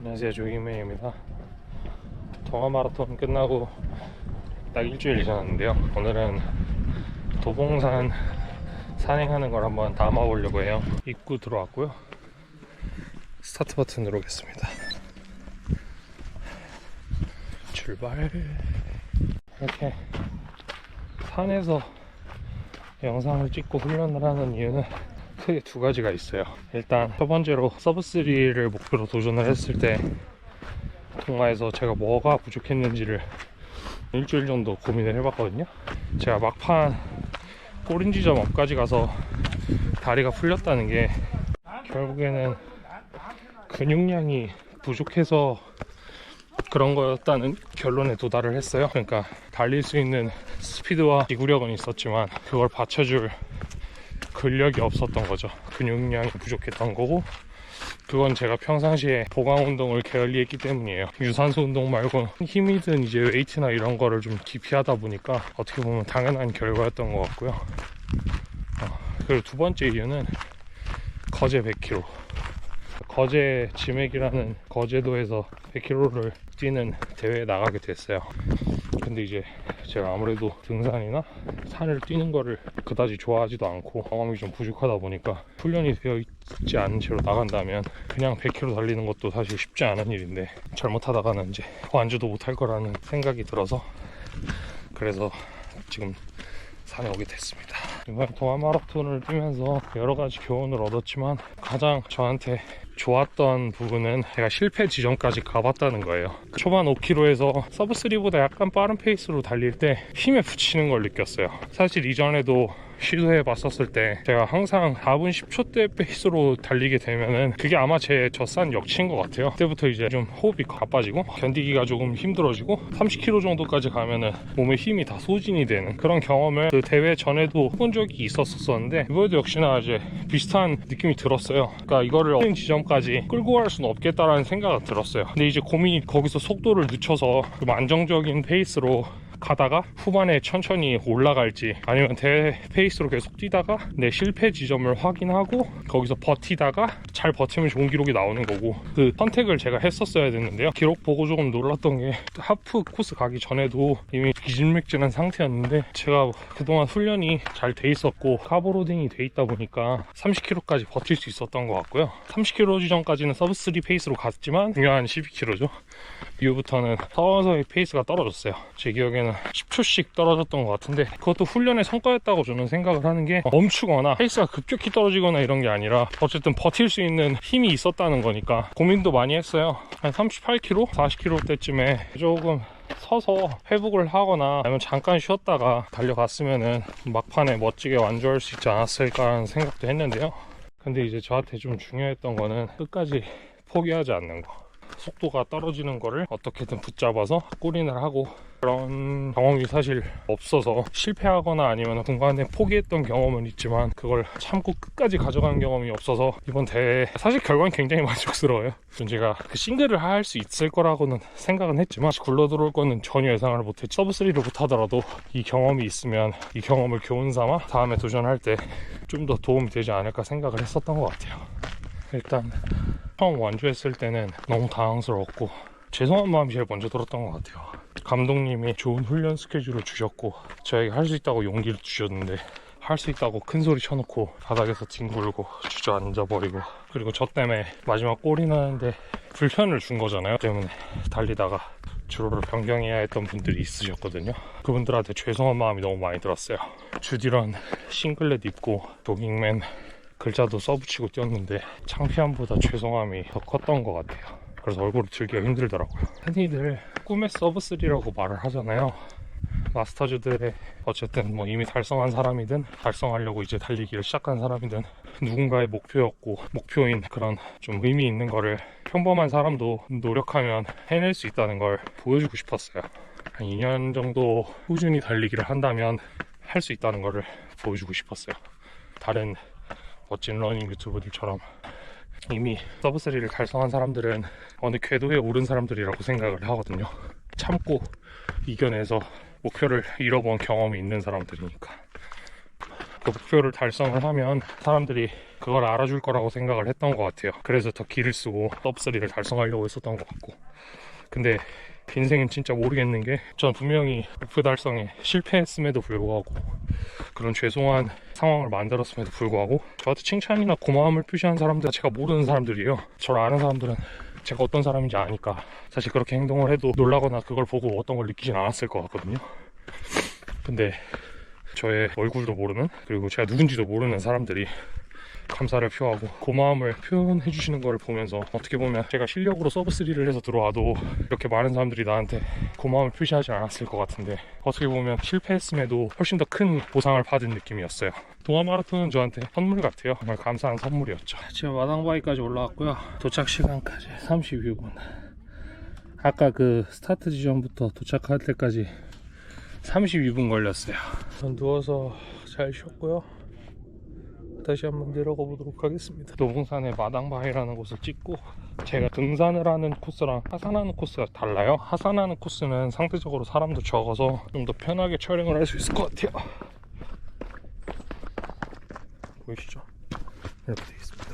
안녕하세요, 조이메입니다. 동아 마라톤 끝나고 딱 일주일 지났는데요. 오늘은 도봉산 산행하는 걸 한번 담아 보려고 해요. 입구 들어왔고요. 스타트 버튼 누르겠습니다. 출발. 이렇게 산에서 영상을 찍고 훈련을 하는 이유는 크게 두 가지가 있어요. 일단 첫 번째로 서브3를 목표로 도전을 했을 때 동아에서 제가 뭐가 부족했는지를 일주일 정도 고민을 해봤거든요. 제가 막판 꼬린 지점 앞까지 가서 다리가 풀렸다는 게 결국에는 근육량이 부족해서 그런 거였다는 결론에 도달을 했어요. 그러니까 달릴 수 있는 스피드와 기구력은 있었지만 그걸 받쳐줄 근력이 없었던 거죠. 근육량이 부족했던 거고, 그건 제가 평상시에 보강 운동을 게을리 했기 때문이에요. 유산소 운동 말고 힘이든 이제 웨이트나 이런 거를 좀 기피하다 보니까 어떻게 보면 당연한 결과였던 것 같고요. 그리고 두 번째 이유는 거제 100km, 거제 지맥이라는 거제도에서 100km를 뛰는 대회에 나가게 됐어요. 근데 이제 제가 아무래도 등산이나 산을 뛰는 거를 그다지 좋아하지도 않고 경험이 좀 부족하다 보니까 훈련이 되어 있지 않은 채로 나간다면 그냥 100km 달리는 것도 사실 쉽지 않은 일인데 잘못하다가는 이제 완주도 못할 거라는 생각이 들어서, 그래서 지금 산에 오게 됐습니다. 이번 동아 마라톤을 뛰면서 여러 가지 교훈을 얻었지만 가장 저한테 좋았던 부분은 제가 실패 지점까지 가봤다는 거예요. 초반 5km에서 서브3보다 약간 빠른 페이스로 달릴 때 힘에 부치는 걸 느꼈어요. 사실 이전에도 시도해 봤었을 때 제가 항상 4분 10초대 페이스로 달리게 되면은 그게 아마 제 젖산 역치인 것 같아요. 그때부터 이제 좀 호흡이 가빠지고 견디기가 조금 힘들어지고 30km 정도까지 가면은 몸에 힘이 다 소진이 되는 그런 경험을 그 대회 전에도 해본 적이 있었었는데, 이번에도 역시나 이제 비슷한 느낌이 들었어요. 그러니까 이거를 어린 지점까지 끌고 갈 수는 없겠다라는 생각이 들었어요. 근데 이제 고민이 거기서 속도를 늦춰서 좀 안정적인 페이스로 가다가 후반에 천천히 올라갈지, 아니면 대 페이스로 계속 뛰다가 내 실패 지점을 확인하고 거기서 버티다가 잘 버티면 좋은 기록이 나오는 거고, 그 선택을 제가 했었어야 됐는데요. 기록 보고 조금 놀랐던 게 하프 코스 가기 전에도 이미 기진맥진한 상태였는데 제가 그동안 훈련이 잘 돼 있었고 카보로딩이 돼 있다 보니까 30km까지 버틸 수 있었던 것 같고요. 30km 지점까지는 서브3 페이스로 갔지만 중요한 12km죠. 이후부터는 서서히 페이스가 떨어졌어요. 제 기억에는 10초씩 떨어졌던 것 같은데, 그것도 훈련의 성과였다고 저는 생각을 하는 게, 멈추거나 페이스가 급격히 떨어지거나 이런 게 아니라 어쨌든 버틸 수 있는 힘이 있었다는 거니까 고민도 많이 했어요. 한 38km, 40km 때쯤에 조금 서서 회복을 하거나 아니면 잠깐 쉬었다가 달려갔으면은 막판에 멋지게 완주할 수 있지 않았을까 하는 생각도 했는데요. 근데 이제 저한테 좀 중요했던 거는 끝까지 포기하지 않는 거, 속도가 떨어지는 거를 어떻게든 붙잡아서 골인을 하고, 그런 경험이 사실 없어서 실패하거나 아니면 중간에 포기했던 경험은 있지만 그걸 참고 끝까지 가져간 경험이 없어서 이번 대회 사실 결과는 굉장히 만족스러워요. 제가 그 싱글을 할 수 있을 거라고는 생각은 했지만 굴러 들어올 거는 전혀 예상을 못했죠. 서브3를 못하더라도 이 경험이 있으면 이 경험을 교훈 삼아 다음에 도전할 때 좀 더 도움이 되지 않을까 생각을 했었던 것 같아요. 일단 처음 완주했을 때는 너무 당황스러웠고 죄송한 마음이 제일 먼저 들었던 것 같아요. 감독님이 좋은 훈련 스케줄을 주셨고 저에게 할 수 있다고 용기를 주셨는데, 할 수 있다고 큰 소리 쳐놓고 바닥에서 뒹굴고 주저앉아버리고, 그리고 저 때문에 마지막 골이 나는데 불편을 준 거잖아요. 때문에 달리다가 주로를 변경해야 했던 분들이 있으셨거든요. 그분들한테 죄송한 마음이 너무 많이 들었어요. 주디런 싱글렛 입고 조깅맨 글자도 써붙이고 뛰었는데 창피함보다 죄송함이 더 컸던 것 같아요. 그래서 얼굴을 들기가 힘들더라고요. 흔히들 꿈의 서브3라고 말을 하잖아요. 마스터즈들의 어쨌든 뭐 이미 달성한 사람이든 달성하려고 이제 달리기를 시작한 사람이든 누군가의 목표였고 목표인 그런 좀 의미 있는 거를 평범한 사람도 노력하면 해낼 수 있다는 걸 보여주고 싶었어요. 한 2년 정도 꾸준히 달리기를 한다면 할 수 있다는 거를 보여주고 싶었어요. 다른 멋진 러닝 유튜버들처럼 이미 서브3를 달성한 사람들은 어느 궤도에 오른 사람들이라고 생각을 하거든요. 참고 이겨내서 목표를 잃어본 경험이 있는 사람들이니까. 그 목표를 달성을 하면 사람들이 그걸 알아줄 거라고 생각을 했던 것 같아요. 그래서 더 기를 쓰고 서브3를 달성하려고 했었던 것 같고, 근데 인생은 진짜 모르겠는 게, 전 분명히 목표 달성에 실패했음에도 불구하고, 그런 죄송한 상황을 만들었음에도 불구하고 저한테 칭찬이나 고마움을 표시한 사람들은 제가 모르는 사람들이에요. 저를 아는 사람들은 제가 어떤 사람인지 아니까 사실 그렇게 행동을 해도 놀라거나 그걸 보고 어떤 걸 느끼진 않았을 것 같거든요. 근데 저의 얼굴도 모르는, 그리고 제가 누군지도 모르는 사람들이 감사를 표하고 고마움을 표현해 주시는 걸 보면서, 어떻게 보면 제가 실력으로 서브3를 해서 들어와도 이렇게 많은 사람들이 나한테 고마움을 표시하지 않았을 것 같은데, 어떻게 보면 실패했음에도 훨씬 더 큰 보상을 받은 느낌이었어요. 동아 마라톤은 저한테 선물 같아요. 정말 감사한 선물이었죠. 지금 마당바위까지 올라왔고요. 도착 시간까지 32분. 아까 그 스타트 지점부터 도착할 때까지 32분 걸렸어요. 전 누워서 잘 쉬었고요. 다시 한번 내려가 보도록 하겠습니다. 노봉산의 마당바위라는 곳을 찍고, 제가 등산을 하는 코스랑 하산하는 코스가 달라요. 하산하는 코스는 상대적으로 사람도 적어서 좀 더 편하게 촬영을 할 수 있을 것 같아요. 보이시죠? 이렇게 되어 있습니다.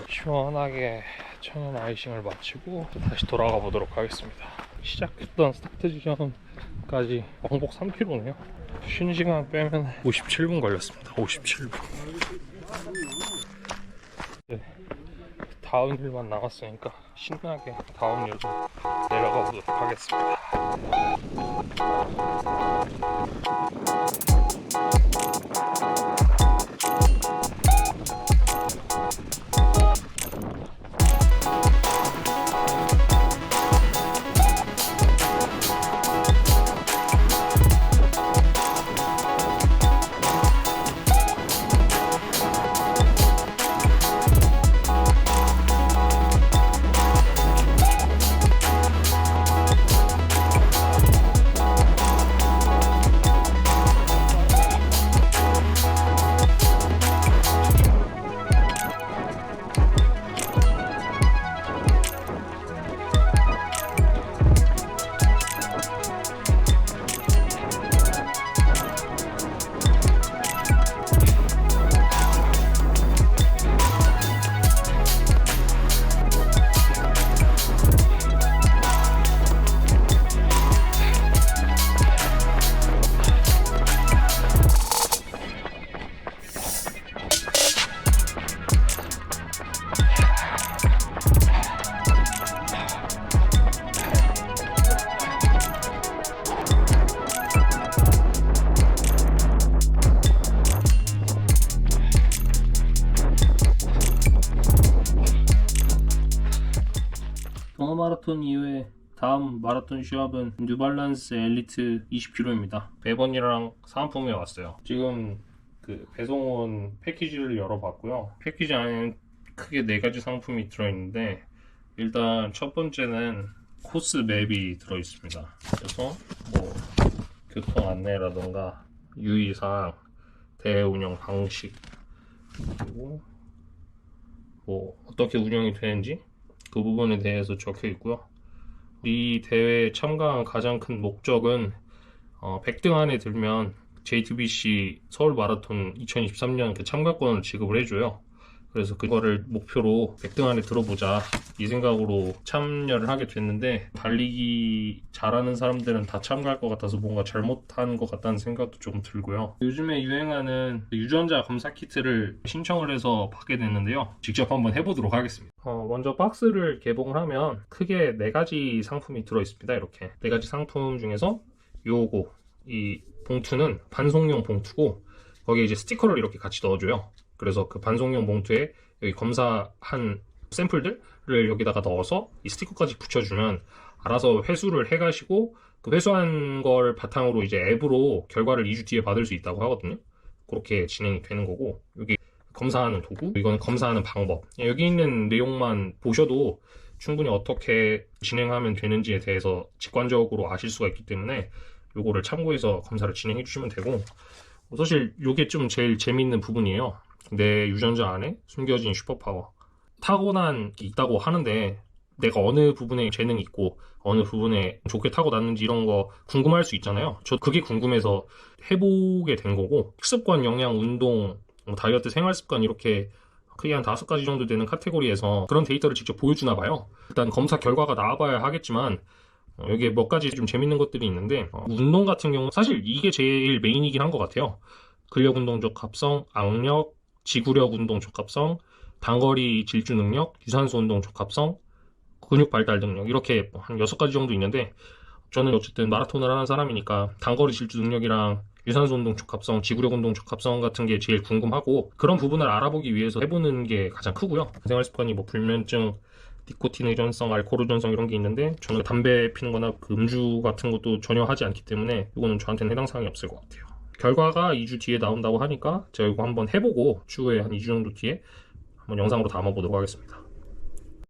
시원하게 천연 아이싱을 마치고 다시 돌아가 보도록 하겠습니다. 시작했던 스타트 지점까지 왕복 3km네요. 쉬는 시간 빼면 57분 걸렸습니다. 57분. 네, 다음 일만 남았으니까 신나게 다음 일도 내려가 보도록 하겠습니다. 동아 마라톤 이후에 다음 마라톤 시합은 뉴발란스 엘리트 20km입니다. 배번이랑 사은품이 왔어요. 지금 그 배송온 패키지를 열어봤고요. 패키지 안에는 크게 4가지 상품이 들어있는데, 일단 첫 번째는 코스 맵이 들어있습니다. 그래서 뭐 교통 안내라던가 유의사항, 대회 운영 방식, 그리고 뭐 어떻게 운영이 되는지 그 부분에 대해서 적혀 있고요. 이 대회에 참가한 가장 큰 목적은 100등 안에 들면 JTBC 서울 마라톤 2023년 그 참가권을 지급을 해줘요. 그래서 그거를 목표로 100등 안에 들어보자 이 생각으로 참여를 하게 됐는데, 달리기 잘하는 사람들은 다 참가할 것 같아서 뭔가 잘못한 것 같다는 생각도 좀 들고요. 요즘에 유행하는 유전자 검사 키트를 신청을 해서 받게 됐는데요. 직접 한번 해보도록 하겠습니다. 먼저 박스를 개봉을 하면 크게 4가지 상품이 들어있습니다. 이렇게 4가지 상품 중에서 요거, 이 봉투는 반송용 봉투고, 거기에 이제 스티커를 이렇게 같이 넣어줘요. 그래서 그 반송용 봉투에 여기 검사한 샘플들을 여기다가 넣어서 이 스티커까지 붙여주면 알아서 회수를 해가시고, 그 회수한 걸 바탕으로 이제 앱으로 결과를 2주 뒤에 받을 수 있다고 하거든요. 그렇게 진행이 되는 거고, 여기 검사하는 도구, 이건 검사하는 방법, 여기 있는 내용만 보셔도 충분히 어떻게 진행하면 되는지에 대해서 직관적으로 아실 수가 있기 때문에 요거를 참고해서 검사를 진행해 주시면 되고, 사실 요게 좀 제일 재밌는 부분이에요. 내 유전자 안에 숨겨진 슈퍼파워, 타고난 게 있다고 하는데 내가 어느 부분에 재능이 있고 어느 부분에 좋게 타고났는지 이런 거 궁금할 수 있잖아요. 저 그게 궁금해서 해보게 된 거고, 식습관, 영양, 운동, 다이어트, 생활습관 이렇게 크게 한 5가지 정도 되는 카테고리에서 그런 데이터를 직접 보여주나 봐요. 일단 검사 결과가 나와봐야 하겠지만 여기에 몇 가지 좀 재밌는 것들이 있는데, 운동 같은 경우 사실 이게 제일 메인이긴 한 것 같아요. 근력 운동 적합성, 악력, 지구력 운동 적합성, 단거리 질주 능력, 유산소 운동 적합성, 근육 발달 능력, 이렇게 한 6가지 정도 있는데, 저는 어쨌든 마라톤을 하는 사람이니까 단거리 질주 능력이랑 유산소 운동 적합성, 지구력 운동 적합성 같은 게 제일 궁금하고, 그런 부분을 알아보기 위해서 해보는 게 가장 크고요. 생활습관이 뭐 불면증, 니코틴 의존성, 알코올 의존성 이런 게 있는데, 저는 담배 피는 거나 그 음주 같은 것도 전혀 하지 않기 때문에 이거는 저한테는 해당 사항이 없을 것 같아요. 결과가 2주 뒤에 나온다고 하니까 제가 이거 한번 해보고 추후에 한 2주 정도 뒤에 한번 영상으로 담아보도록 하겠습니다.